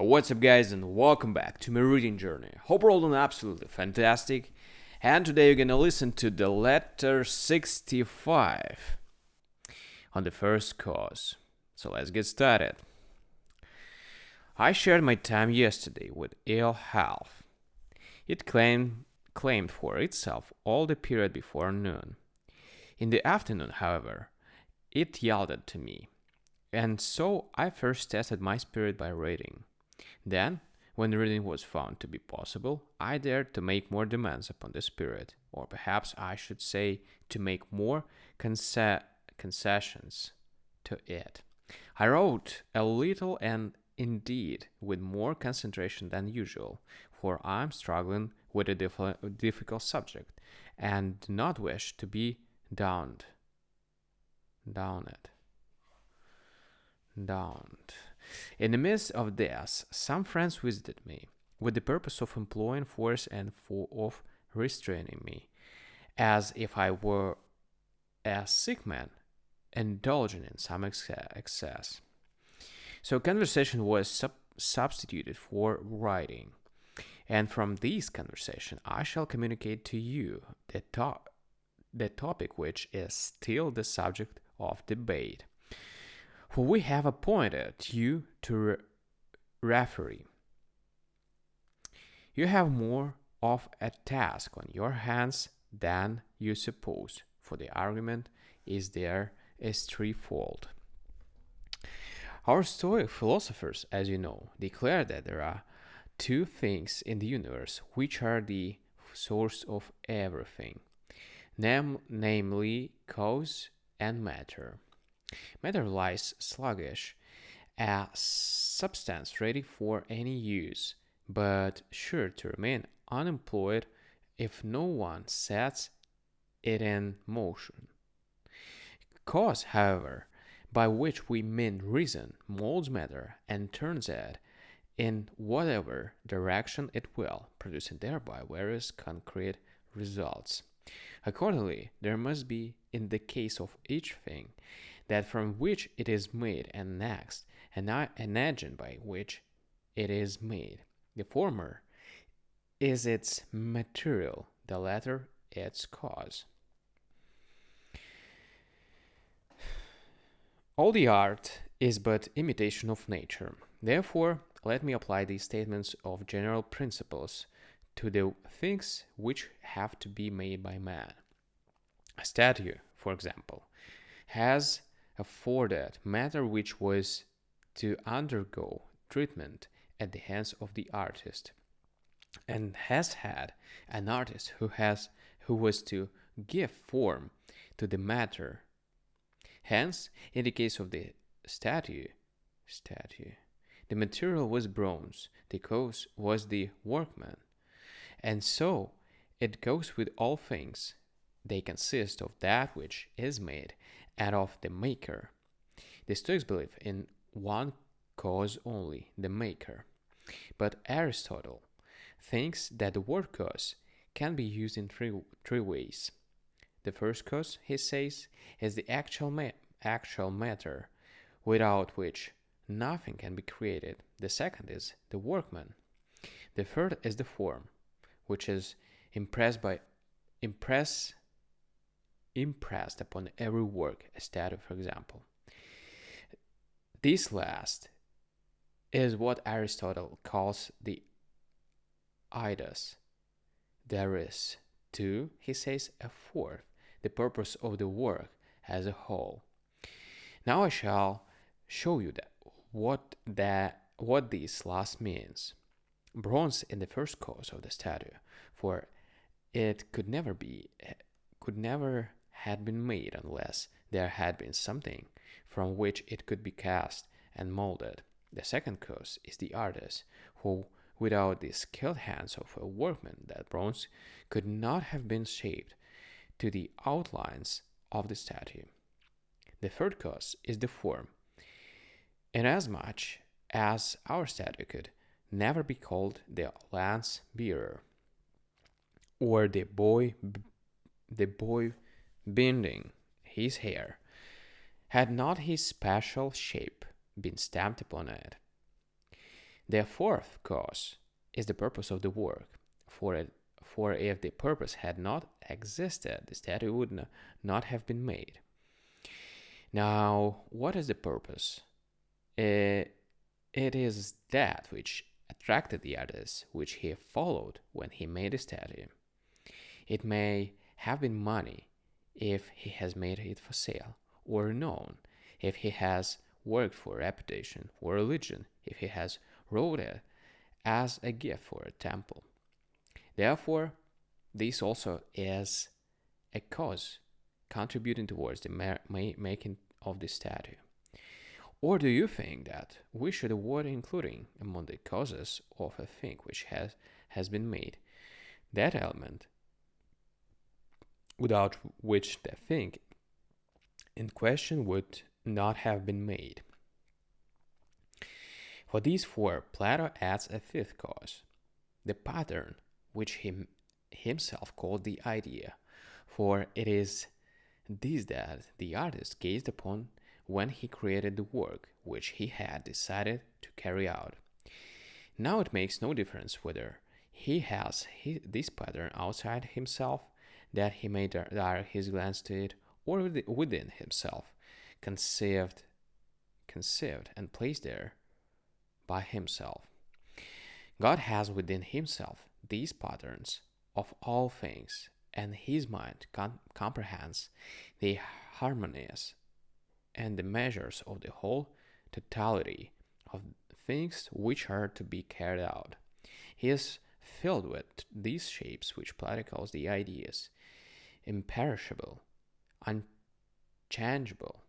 What's up, guys, and welcome back to my reading journey. Hope we're all doing absolutely fantastic. And today you're gonna listen to the letter 65 on the first cause. So let's get started. I shared my time yesterday with ill health. It claimed for itself all the period before noon. In the afternoon, however, it yielded to me, and so I first tested my spirit by reading. Then, when reading was found to be possible, I dared to make more demands upon the spirit, or perhaps I should say to make more concessions to it. I wrote a little and indeed with more concentration than usual, for I am struggling with a difficult subject and do not wish to be downed. In the midst of this, some friends visited me, with the purpose of employing force and of restraining me, as if I were a sick man, indulging in some excess. So conversation was substituted for writing, and from this conversation I shall communicate to you the topic which is still the subject of debate. For we have appointed you to referee. You have more of a task on your hands than you suppose, for the argument is threefold. Our Stoic philosophers, as you know, declare that there are two things in the universe which are the source of everything, namely cause and matter. Matter lies sluggish, a substance ready for any use, but sure to remain unemployed if no one sets it in motion. Cause, however, by which we mean reason, molds matter and turns it in whatever direction it will, producing thereby various concrete results. Accordingly, there must be, in the case of each thing, that from which it is made, and next, an agent by which it is made. The former is its material, the latter its cause. All the art is but imitation of nature. Therefore, let me apply these statements of general principles to the things which have to be made by man. A statue, for example, has afforded matter which was to undergo treatment at the hands of the artist, and has had an artist who was to give form to the matter. Hence, in the case of the statue, the material was bronze, the cause was the workman, and so it goes with all things. They consist of that which is made and of the maker. The Stoics believe in one cause only, the maker. But Aristotle thinks that the word cause can be used in three ways. The first cause, he says, is the actual matter, without which nothing can be created. The second is the workman. The third is the form, which is impressed upon every work, a statue, for example. This last is what Aristotle calls the eidos. There is, too, he says, a fourth, the purpose of the work as a whole. Now I shall show you what this last means. Bronze in the first cause of the statue, for it could never had been made unless there had been something from which it could be cast and molded. The second cause is the artist, who, without the skilled hands of a workman, that bronze could not have been shaped to the outlines of the statue. The third cause is the form, inasmuch as our statue could never be called the lance bearer, or the boy bending his hair, had not his special shape been stamped upon it. The fourth cause is the purpose of the work. For if the purpose had not existed, the statue would not have been made. Now, what is the purpose? It is that which attracted the artist, which he followed when he made the statue. It may have been money if he has made it for sale, or known if he has worked for reputation, or religion if he has wrote it as a gift for a temple. Therefore, this also is a cause contributing towards the making of the statue. Or do you think that we should avoid including among the causes of a thing which has been made that element without which the thing in question would not have been made? For these four, Plato adds a fifth cause, the pattern, which he himself called the idea, for it is this that the artist gazed upon when he created the work which he had decided to carry out. Now it makes no difference whether he has this pattern outside himself, that he may direct his glance to it, or within himself, conceived and placed there by himself. God has within himself these patterns of all things, and his mind comprehends the harmonies and the measures of the whole totality of things which are to be carried out. He is filled with these shapes which Plato calls the ideas, imperishable, unchangeable,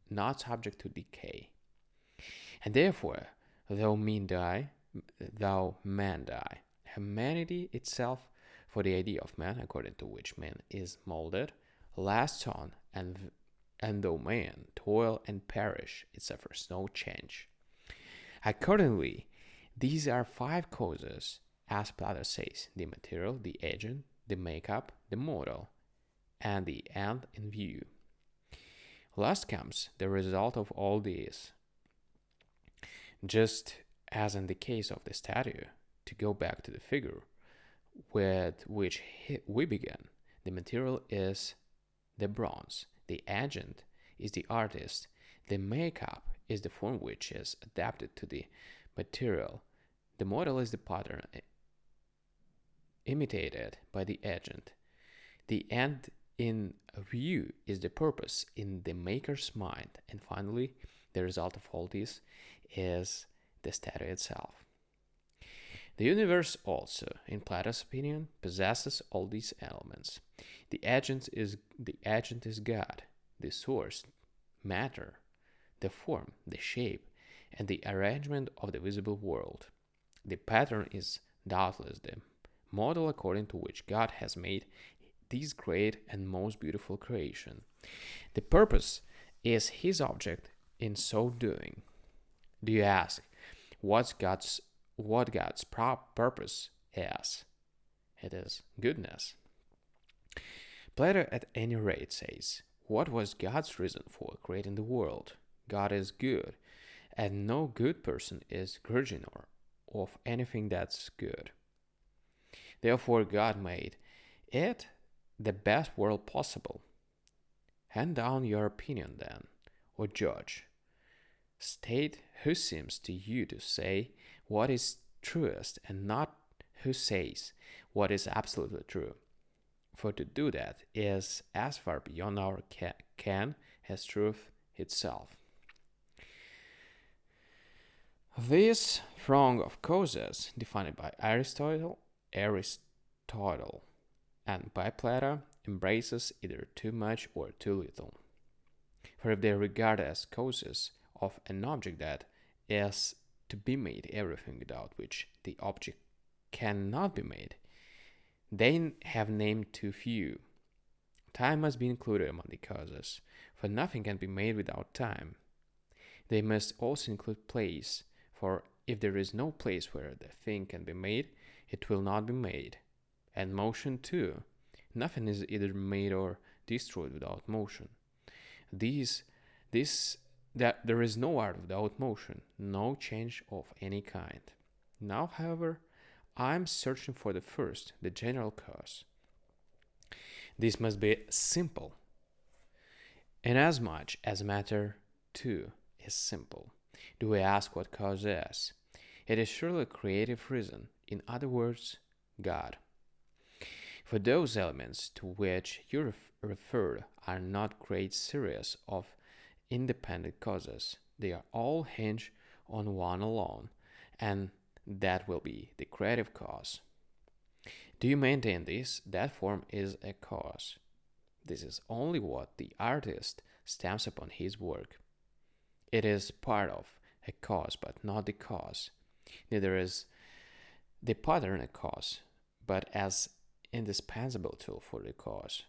not subject to decay. And therefore, though man die, humanity itself, for the idea of man according to which man is molded, lasts on, and though man toil and perish, it suffers no change. Accordingly, these are five causes, as Plato says: the material, the agent, the makeup, the model, and the end in view. Last comes the result of all these. Just as in the case of the statue, to go back to the figure with which we began, the material is the bronze, the agent is the artist, the makeup is the form which is adapted to the material, the model is the pattern imitated by the agent, the end in view is the purpose in the maker's mind, and finally, the result of all this is the statue itself. The universe also, in Plato's opinion, possesses all these elements. The agent is God, the source, matter, the form, the shape, and the arrangement of the visible world. The pattern is doubtless the model according to which God has made this great and most beautiful creation. The purpose is his object in so doing. Do you ask, what God's purpose is? It is goodness. Plato, at any rate, says, what was God's reason for creating the world? God is good, and no good person is grudging of anything that's good. Therefore, God made it the best world possible. Hand down your opinion then, or judge. State who seems to you to say what is truest, and not who says what is absolutely true. For to do that is as far beyond our ken as truth itself. This throng of causes, defined by Aristotle, and by Plato, embraces either too much or too little. For if they regard as causes of an object that is to be made everything without which the object cannot be made, they have named too few. Time must be included among the causes, for nothing can be made without time. They must also include place, for if there is no place where the thing can be made, it will not be made. And motion too. Nothing is either made or destroyed without motion. This that there is no art without motion, no change of any kind. Now, however, I'm searching for the first, the general cause. This must be simple, inasmuch as matter too is simple. Do we ask what cause is? It is surely a creative reason, in other words, God. For those elements to which you refer are not great series of independent causes. They are all hinged on one alone, and that will be the creative cause. Do you maintain this? That form is a cause. This is only what the artist stamps upon his work. It is part of a cause, but not the cause. Neither is the pattern a cause, but as indispensable tool for the cause.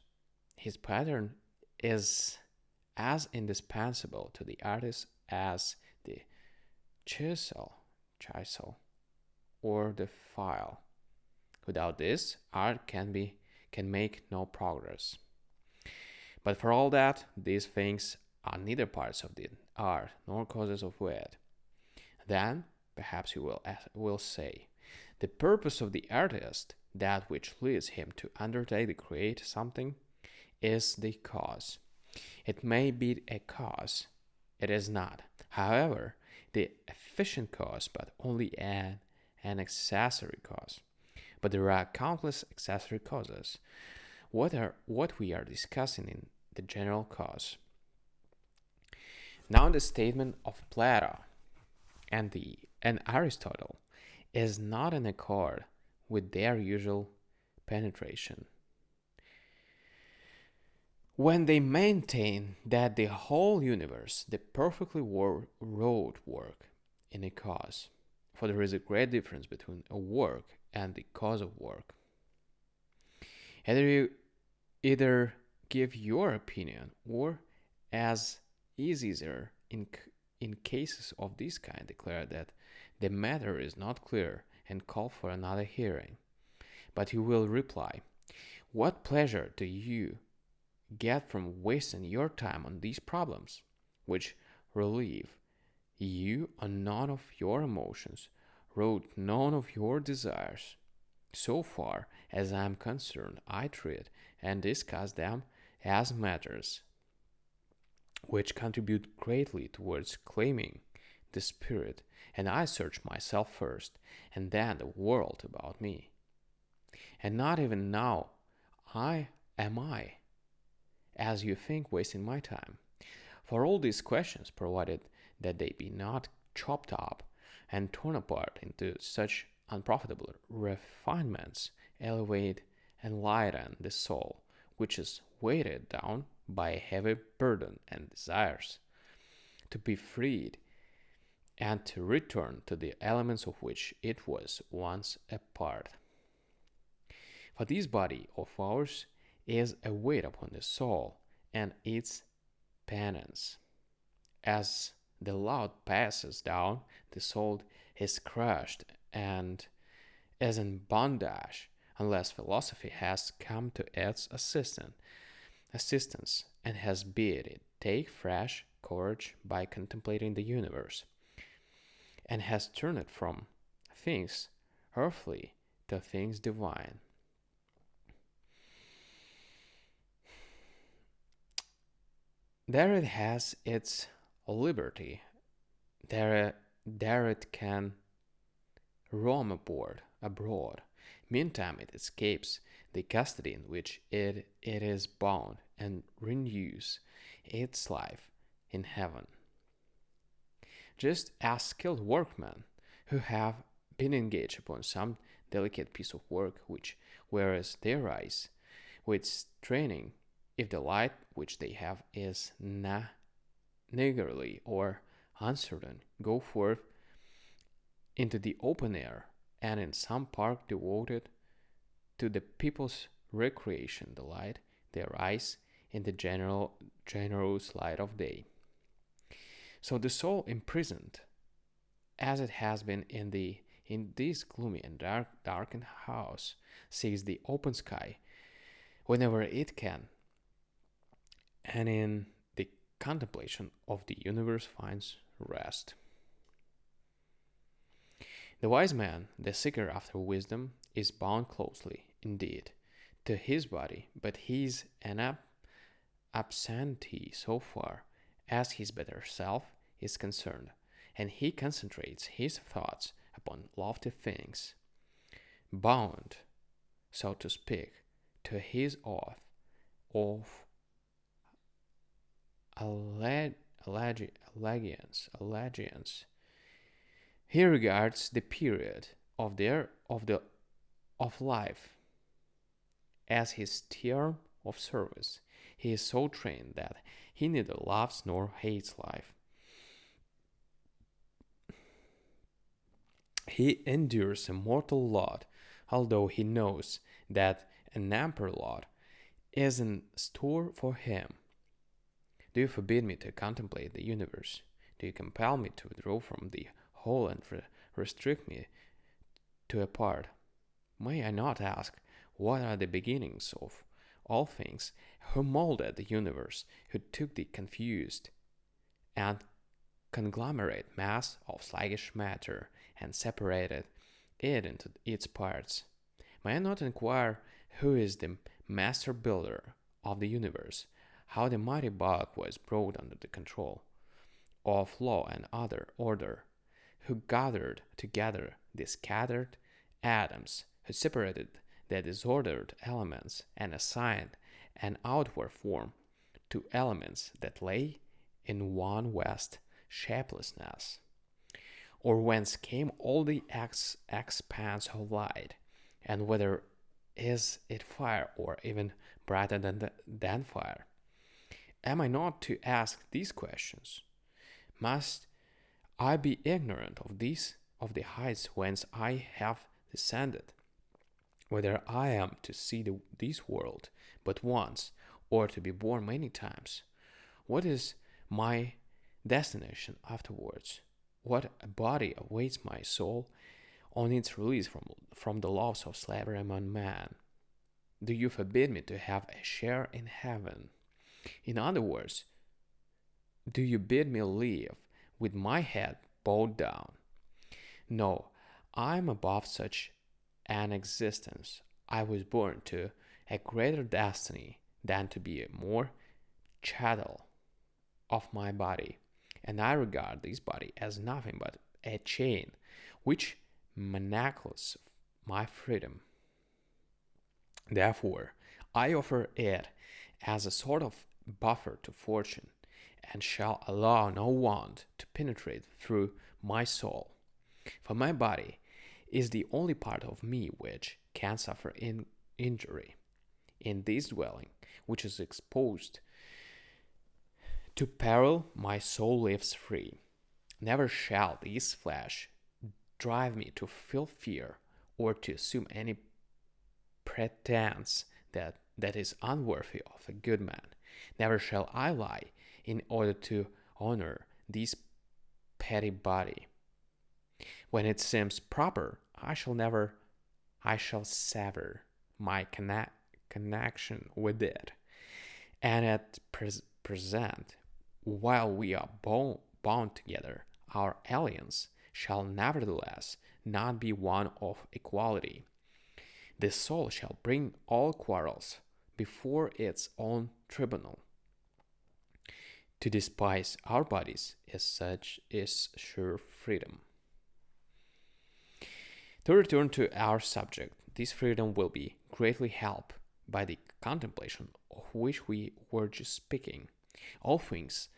His pattern is as indispensable to the artist as the chisel, or the file. Without this, art can make no progress. But for all that, these things are neither parts of the art nor causes of it. Then, perhaps you will say, the purpose of the artist, that which leads him to undertake to create something, is the cause. It may be a cause, it is not, however, the efficient cause, but only an accessory cause. But there are countless accessory causes. What we are discussing in the general cause. Now the statement of Plato and Aristotle is not in accord with their usual penetration. When they maintain that the whole universe, the perfectly wrought work, in a cause, for there is a great difference between a work and the cause of work. Either give your opinion, or, as is easier in cases of this kind, declare that the matter is not clear and call for another hearing. But you will reply, what pleasure do you get from wasting your time on these problems, which relieve you on none of your emotions, root none of your desires? So far as I am concerned, I treat and discuss them as matters which contribute greatly towards claiming the spirit, and I search myself first, and then the world about me. And not even now am I, as you think, wasting my time. For all these questions, provided that they be not chopped up and torn apart into such unprofitable refinements, elevate and lighten the soul, which is weighted down by a heavy burden and desires to be freed and to return to the elements of which it was once a part. For this body of ours is a weight upon the soul and its penance. As the load passes down, the soul is crushed and is in bondage unless philosophy has come to its assistance and has bid it take fresh courage by contemplating the universe, and has turned it from things earthly to things divine. There it has its liberty. There it can roam abroad. Meantime, it escapes the custody in which it is bound and renews its life in heaven. Just as skilled workmen who have been engaged upon some delicate piece of work which wears their eyes with training, if the light which they have is niggardly or uncertain, go forth into the open air, and in some park devoted to the people's recreation delight their eyes in the generous light of day. So the soul imprisoned, as it has been in this gloomy and darkened house, sees the open sky whenever it can, and in the contemplation of the universe finds rest. The wise man, the seeker after wisdom, is bound closely, indeed, to his body, but he is an absentee so far as his better self is concerned, and he concentrates his thoughts upon lofty things, bound, so to speak, to his oath of allegiance. He regards the period of life as his term of service. He is so trained that he neither loves nor hates life. He endures a mortal lot, although he knows that an ample lot is in store for him. Do you forbid me to contemplate the universe? Do you compel me to withdraw from the whole and restrict me to a part? May I not ask, what are the beginnings of all things? Who molded the universe? Who took the confused and conglomerate mass of sluggish matter and separated it into its parts? May I not inquire who is the master builder of the universe? How the mighty bulk was brought under the control of law and other order? Who gathered together the scattered atoms? Who separated the disordered elements and assigned an outward form to elements that lay in one vast shapelessness? Or whence came all the expanse of light, and whether is it fire or even brighter than fire? Am I not to ask these questions? Must I be ignorant of the heights whence I have descended? Whether I am to see this world but once, or to be born many times? What is my destination afterwards? What a body awaits my soul on its release from the laws of slavery among men? Do you forbid me to have a share in heaven? In other words, do you bid me live with my head bowed down? No, I am above such an existence. I was born to a greater destiny than to be a more chattel of my body, and I regard this body as nothing but a chain which manacles my freedom. Therefore, I offer it as a sort of buffer to fortune, and shall allow no want to penetrate through my soul. For my body is the only part of me which can suffer injury. In this dwelling, which is exposed to peril, my soul lives free. Never shall this flesh drive me to feel fear or to assume any pretense that is unworthy of a good man. Never shall I lie in order to honor this petty body. When it seems proper, I shall sever my connection with it. And at present, while we are bound together, our alliance shall nevertheless not be one of equality. The soul shall bring all quarrels before its own tribunal. To despise our bodies is sure freedom. To return to our subject, this freedom will be greatly helped by the contemplation of which we were just speaking. All things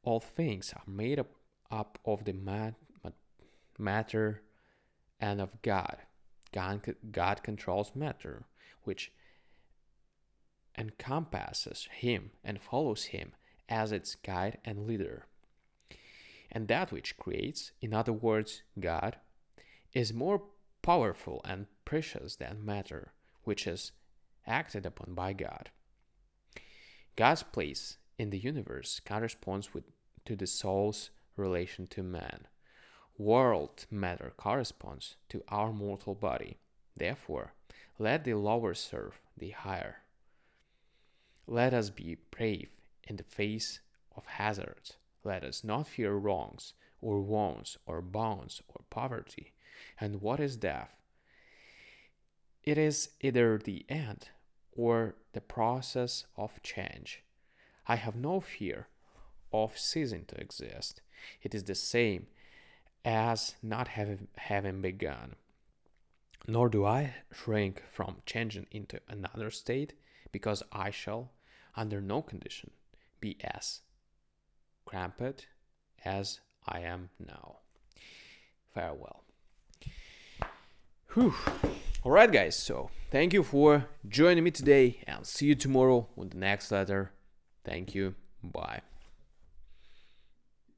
are made up of the matter and of God. God controls matter, which encompasses him and follows him as its guide and leader. And that which creates, in other words, God, is more powerful and precious than matter, which is acted upon by God. God's place in the universe corresponds to the soul's relation to man. World matter corresponds to our mortal body. Therefore, let the lower serve the higher. Let us be brave in the face of hazards. Let us not fear wrongs, or wounds, or bonds, or poverty. And what is death? It is either the end or the process of change. I have no fear of ceasing to exist. It is the same as not having begun. Nor do I shrink from changing into another state, because I shall, under no condition, be as cramped as I am now. Farewell. Whew. Alright, guys, so thank you for joining me today, and see you tomorrow with the next letter. Thank you. Bye.